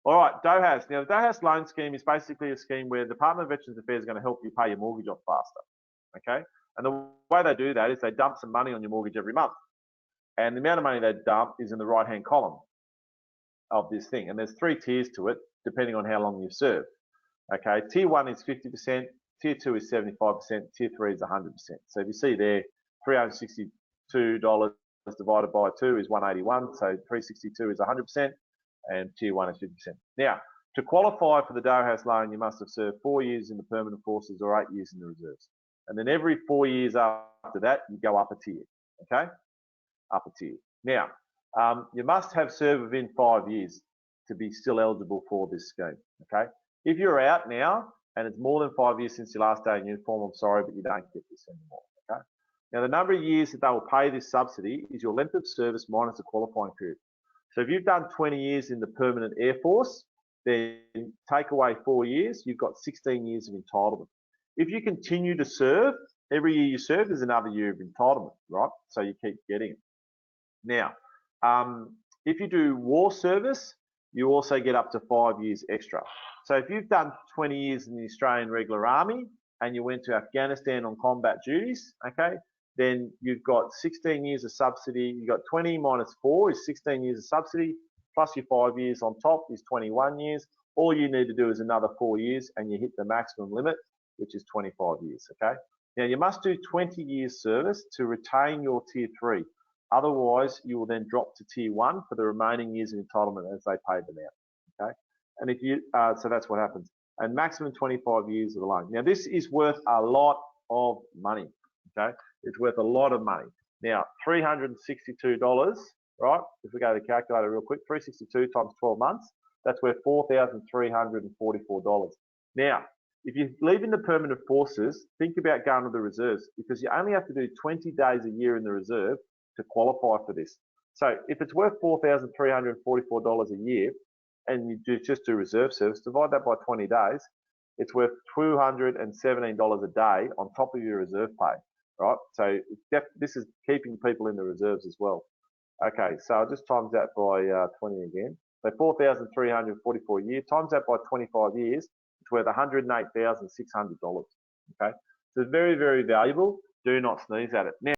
All right, DHOAS. Now, the DHOAS loan scheme is basically a scheme where the Department of Veterans Affairs is going to help you pay your mortgage off faster. Okay, and the way they do that is they dump some money on your mortgage every month, and the amount of money they dump is in the right-hand column of this thing. And there's 3 tiers to it, depending on how long you've served. Okay, tier 1 is 50%, tier 2 is 75%, tier 3 is 100%. So if you see there, $362 divided by 2 is 181, so 362 is 100%, and tier 1 is 50%. Now, to qualify for the DHOAS loan, you must have served 4 years in the permanent forces or 8 years in the reserves. And then every 4 years after that, you go up a tier, okay? Up a tier. Now, you must have served within 5 years to be still eligible for this scheme, okay? If you're out now and it's more than 5 years since your last day in uniform, I'm sorry, but you don't get this anymore, okay? Now, the number of years that they will pay this subsidy is your length of service minus the qualifying period. So if you've done 20 years in the permanent Air Force, then take away 4 years, you've got 16 years of entitlement. If you continue to serve, every year you serve is another year of entitlement, right? So you keep getting it. Now, if you do war service, you also get up to 5 years extra. So if you've done 20 years in the Australian Regular Army and you went to Afghanistan on combat duties, okay, then you've got 16 years of subsidy. You've got 20 minus 4 is 16 years of subsidy, plus your 5 years on top is 21 years. All you need to do is another 4 years and you hit the maximum limit, which is 25 years, okay? Now, you must do 20 years service to retain your tier 3. Otherwise, you will then drop to tier 1 for the remaining years of entitlement as they pay them out, okay? And if you, so that's what happens. And maximum 25 years of the loan. Now, this is worth a lot of money, okay? It's worth a lot of money. Now, $362, right? If we go to the calculator real quick, 362 times 12 months, that's worth $4,344. Now, if you're leaving the permanent forces, think about going to the reserves because you only have to do 20 days a year in the reserve to qualify for this. So if it's worth $4,344 a year and you just do reserve service, divide that by 20 days, it's worth $217 a day on top of your reserve pay, right? So this is keeping people in the reserves as well. Okay, so I'll just times that by 20 again. So $4,344 a year, times that by 25 years, it's worth $108,600, okay? So it's very, very valuable. Do not sneeze at it. Now,